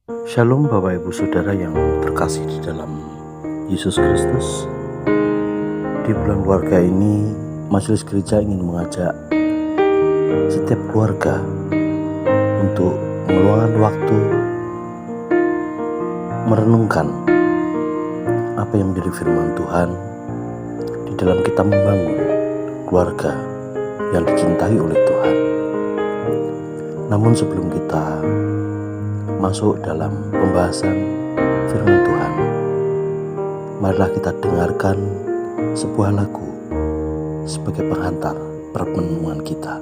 Shalom Bapak Ibu Saudara yang terkasih di dalam Yesus Kristus. Di bulan keluarga ini, Majelis Gereja ingin mengajak setiap keluarga untuk meluangkan waktu merenungkan apa yang menjadi firman Tuhan di dalam kita membangun keluarga yang dicintai oleh Tuhan. Namun sebelum kita masuk dalam pembahasan firman Tuhan, marilah kita dengarkan sebuah lagu sebagai penghantar permenungan kita.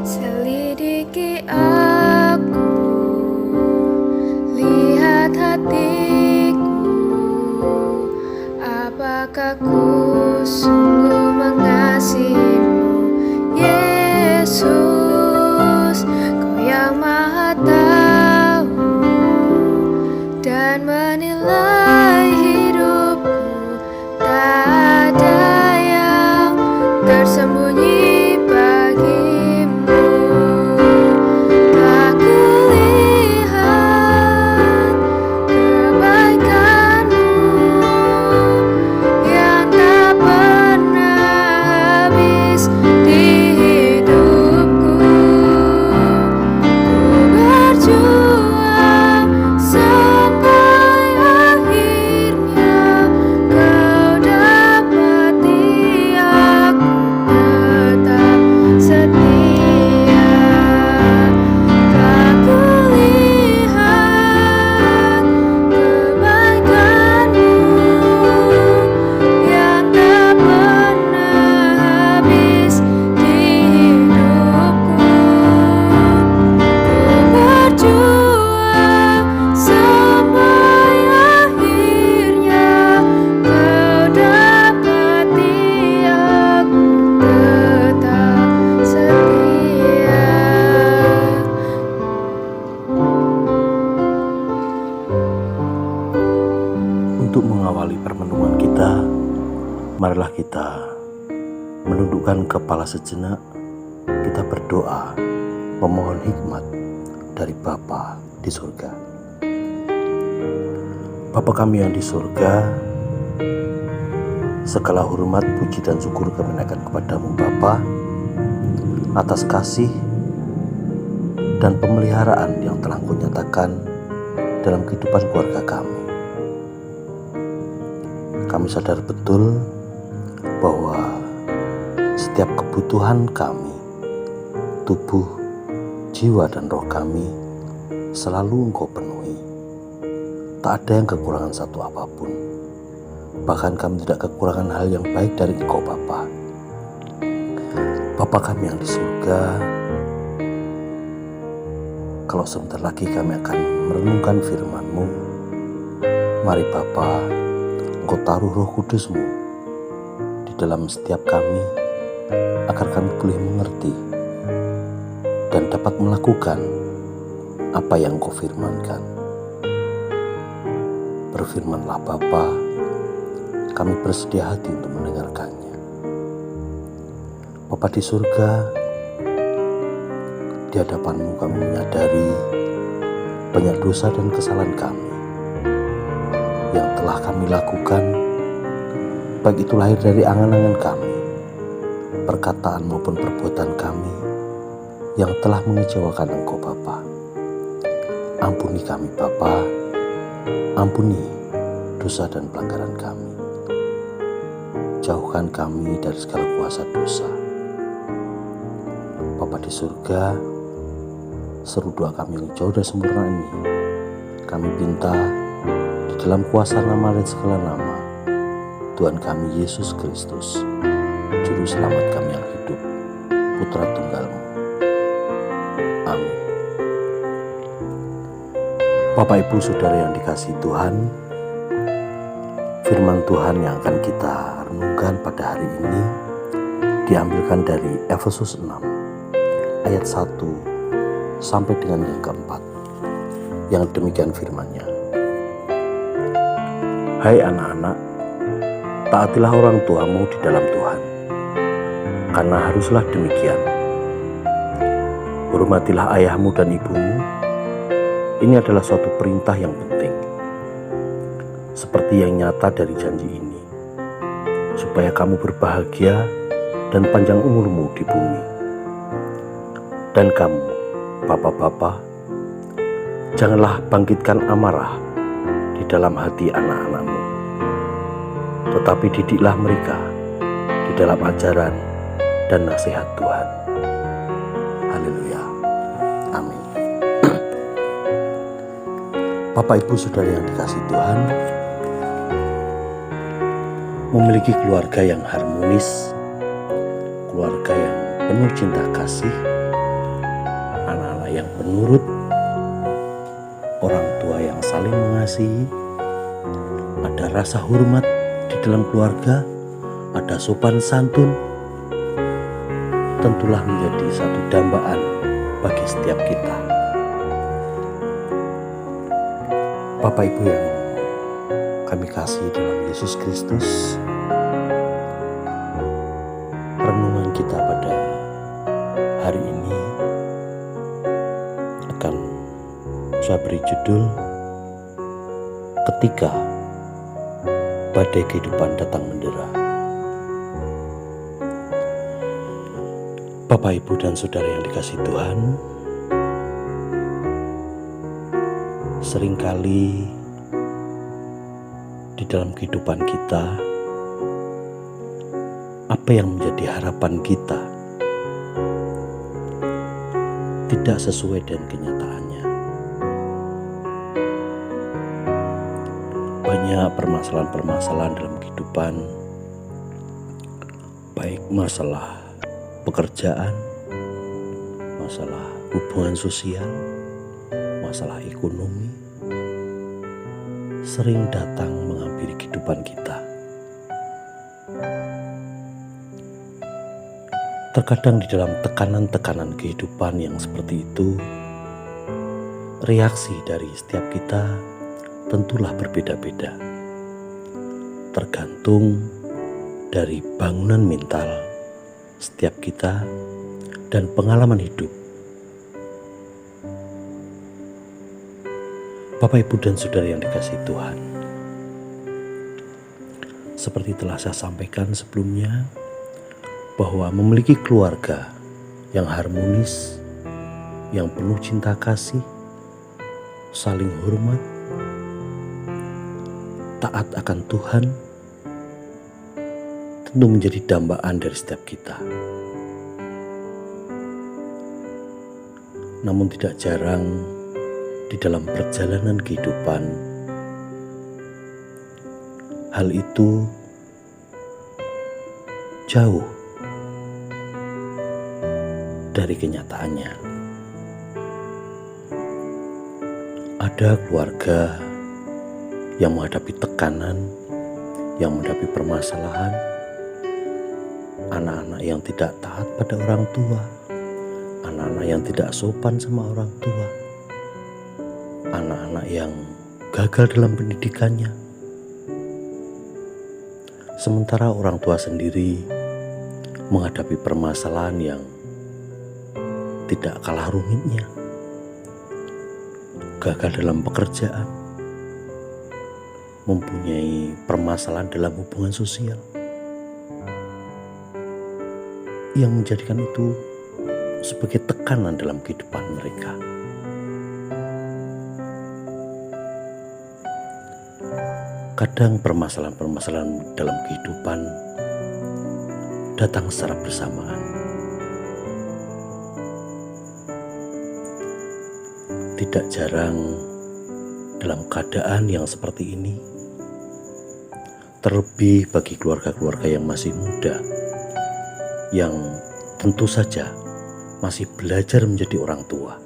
Selidiki aku, lihat hatiku, apakah ku sungguh mengasihimu, Yesus, Kau yang Maha Tahu dan menilai hidupku, tak ada yang tersembunyi bagimu. Tak kulihat kebaikanmu yang tak pernah habis di hidupku. Ku berjuang sampai akhirnya Kau dapati aku tetap setia. Tak kulihat kebaikanmu yang tak pernah habis di hidupku. Ku berjuang sampai akhirnya Kau dapati aku tetap setia. Untuk mengawali permenungan kita, marilah kita menundukkan kepala sejenak. Kita berdoa memohon hikmat dari Bapa di surga. Bapa kami yang di surga, segala hormat, puji dan syukur kami naikkan kepadamu Bapa, atas kasih dan pemeliharaan yang telah Kau nyatakan dalam kehidupan keluarga kami. Kami sadar betul bahwa setiap kebutuhan kami, tubuh, jiwa dan roh kami, selalu Engkau penuhi. Tak ada yang kekurangan satu apapun. Bahkan kami tidak kekurangan hal yang baik dari Engkau Bapa. Bapa kami yang di surga, kalau sebentar lagi kami akan merenungkan firman-Mu, mari Bapa, Engkau taruh Roh Kudus-Mu di dalam setiap kami, agar kami boleh mengerti dan dapat melakukan apa yang Engkau firmankan. Berfirmanlah Bapa, kami bersedia hati untuk mendengarkannya. Bapa di surga, di hadapan-Mu kami menyadari banyak dosa dan kesalahan kami yang telah kami lakukan, baik itu lahir dari angan-angan kami, perkataan maupun perbuatan kami yang telah mengecewakan Engkau Bapa. Ampuni kami Bapa, ampuni dosa dan pelanggaran kami. Jauhkan kami dari segala kuasa dosa. Bapa di surga, seru doa kami yang jauh dari sempurna ini, kami pinta di dalam kuasa nama dan segala nama, Tuhan kami Yesus Kristus, Juru Selamat kami yang hidup, Putra Tunggal-Mu. Amin. Bapak Ibu Saudara yang dikasihi Tuhan, firman Tuhan yang akan kita renungkan pada hari ini diambilkan dari Efesus 6 ayat 1 sampai dengan yang keempat. yang demikian firman-Nya. Hai anak-anak, taatilah orang tuamu di dalam Tuhan, karena haruslah demikian. Hormatilah ayahmu dan ibumu. Ini adalah suatu perintah yang penting, seperti yang nyata dari janji ini, supaya kamu berbahagia dan panjang umurmu di bumi. Dan kamu, bapak-bapak, janganlah bangkitkan amarah di dalam hati anak-anakmu, tetapi didiklah mereka di dalam ajaran dan nasihat Tuhan. Haleluya. Amin. Bapak, Ibu, Saudara yang dikasihi Tuhan, memiliki keluarga yang harmonis, keluarga yang penuh cinta kasih, anak-anak yang penurut, orang tua yang saling mengasihi, ada rasa hormat di dalam keluarga, ada sopan santun, tentulah menjadi satu dambaan bagi setiap kita. Bapak Ibu yang kami kasih dalam Yesus Kristus, renungan kita pada hari ini akan saya beri judul Ketika Badai Kehidupan Datang Mendera. Bapak, Ibu, dan Saudara yang dikasihi Tuhan, seringkali di dalam kehidupan kita, apa yang menjadi harapan kita tidak sesuai dengan kenyataannya. Banyak permasalahan-permasalahan dalam kehidupan, baik masalah pekerjaan, masalah hubungan sosial, masalah ekonomi, sering datang menghampiri kehidupan kita. Terkadang di dalam tekanan-tekanan kehidupan yang seperti itu, reaksi dari setiap kita tentulah berbeda-beda, tergantung dari bangunan mental setiap kita dan pengalaman hidup. Bapak, Ibu, dan Saudara yang dikasihi Tuhan, seperti telah saya sampaikan sebelumnya, bahwa memiliki keluarga yang harmonis, yang penuh cinta kasih, saling hormat, taat akan Tuhan, tentu menjadi dambaan dari setiap kita. Namun tidak jarang di dalam perjalanan kehidupan, hal itu jauh dari kenyataannya. Ada keluarga yang menghadapi tekanan, yang menghadapi permasalahan, anak-anak yang tidak taat pada orang tua, anak-anak yang tidak sopan sama orang tua, anak-anak yang gagal dalam pendidikannya. Sementara orang tua sendiri menghadapi permasalahan yang tidak kalah rumitnya, gagal dalam pekerjaan, mempunyai permasalahan dalam hubungan sosial, yang menjadikan itu sebagai tekanan dalam kehidupan mereka. Kadang permasalahan-permasalahan dalam kehidupan datang secara bersamaan. Tidak jarang dalam keadaan yang seperti ini, terlebih bagi keluarga-keluarga yang masih muda, yang tentu saja masih belajar menjadi orang tua.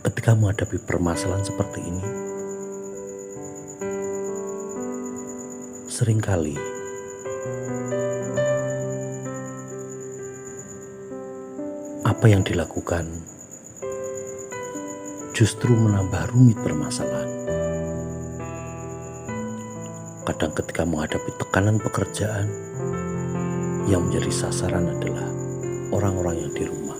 Ketika menghadapi permasalahan seperti ini, seringkali apa yang dilakukan justru menambah rumit permasalahan. Kadang ketika menghadapi tekanan pekerjaan, yang menjadi sasaran adalah orang-orang yang di rumah.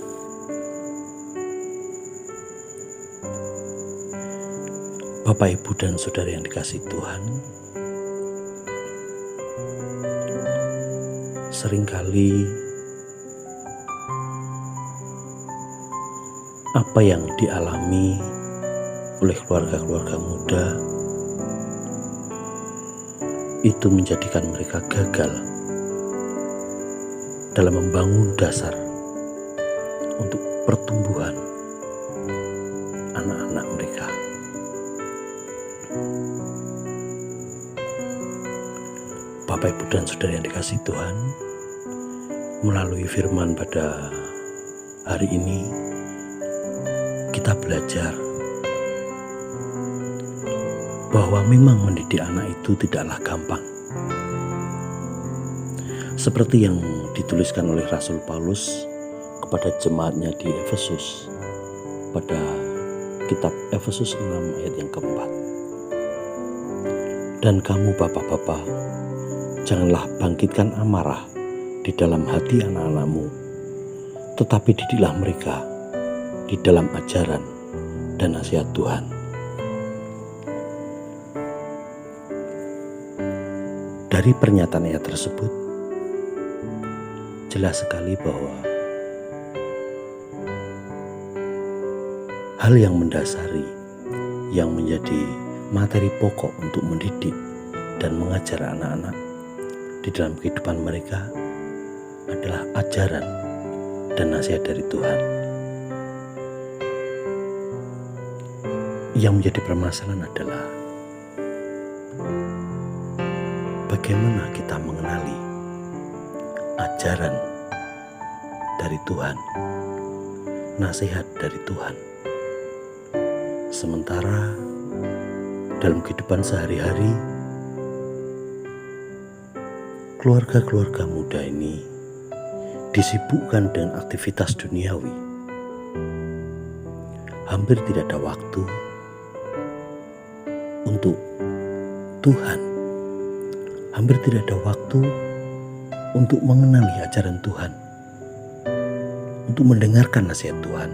Bapak, Ibu, dan Saudara yang dikasihi Tuhan, seringkali apa yang dialami oleh keluarga-keluarga muda itu menjadikan mereka gagal dalam membangun dasar untuk pertumbuhan anak-anak mereka. Bapak, Ibu, dan Saudara yang dikasihi Tuhan, melalui firman pada hari ini kita belajar bahwa memang mendidik anak itu tidaklah gampang. Seperti yang dituliskan oleh Rasul Paulus kepada jemaatnya di Efesus pada kitab Efesus 6 ayat yang keempat. Dan kamu bapak-bapak, janganlah bangkitkan amarah di dalam hati anak-anakmu, tetapi didiklah mereka di dalam ajaran dan nasihat Tuhan. Dari pernyataan ayat tersebut, jelas sekali bahwa hal yang mendasari, yang menjadi materi pokok untuk mendidik dan mengajar anak-anak di dalam kehidupan mereka adalah ajaran dan nasihat dari Tuhan. Yang menjadi permasalahan adalah bagaimana kita mengenali ajaran dari Tuhan, nasihat dari Tuhan, sementara dalam kehidupan sehari-hari keluarga-keluarga muda ini disibukkan dengan aktivitas duniawi. Hampir tidak ada waktu untuk Tuhan. Hampir tidak ada waktu untuk mengenali ajaran Tuhan, untuk mendengarkan nasihat Tuhan.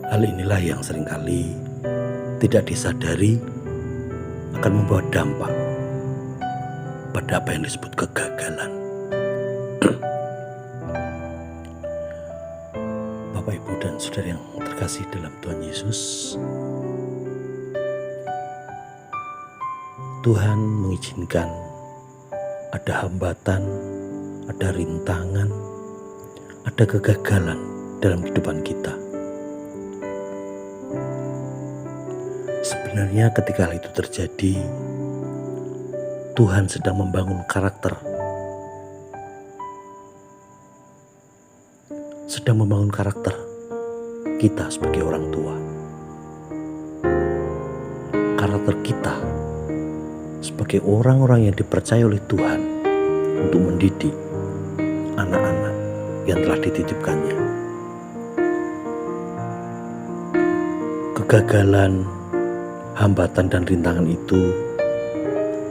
Hal inilah yang seringkali tidak disadari akan membawa dampak pada apa yang disebut kegagalan. Bapak, Ibu, dan Saudara yang terkasih dalam Tuhan Yesus, Tuhan mengizinkan ada hambatan, ada rintangan, ada kegagalan dalam kehidupan kita. Sebenarnya ketika hal itu terjadi, Tuhan sedang membangun karakter, sedang membangun karakter kita sebagai orang tua, karakter kita sebagai orang-orang yang dipercaya oleh Tuhan untuk mendidik anak-anak yang telah dititipkannya. Kegagalan, hambatan, dan rintangan itu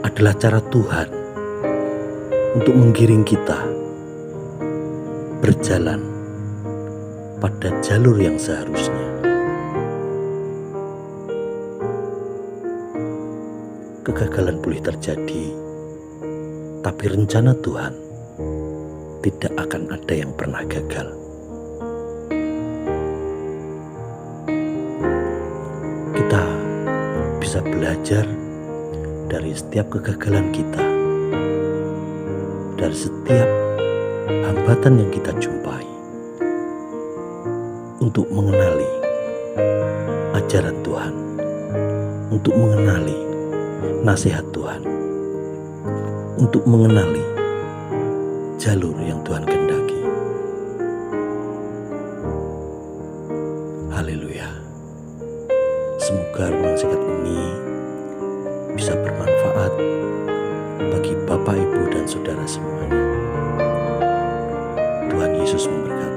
adalah cara Tuhan untuk menggiring kita berjalan pada jalur yang seharusnya. Kegagalan boleh terjadi, tapi rencana Tuhan tidak akan ada yang pernah gagal. Kita bisa belajar dari setiap kegagalan kita, dari setiap hambatan yang kita jumpai, untuk mengenali ajaran Tuhan, untuk mengenali nasihat Tuhan, untuk mengenali jalur yang Tuhan kehendaki. Haleluya. Semoga renungan singkat ini bisa bermanfaat bagi Bapak, Ibu, dan Saudara semuanya. Tuhan Yesus memberkati.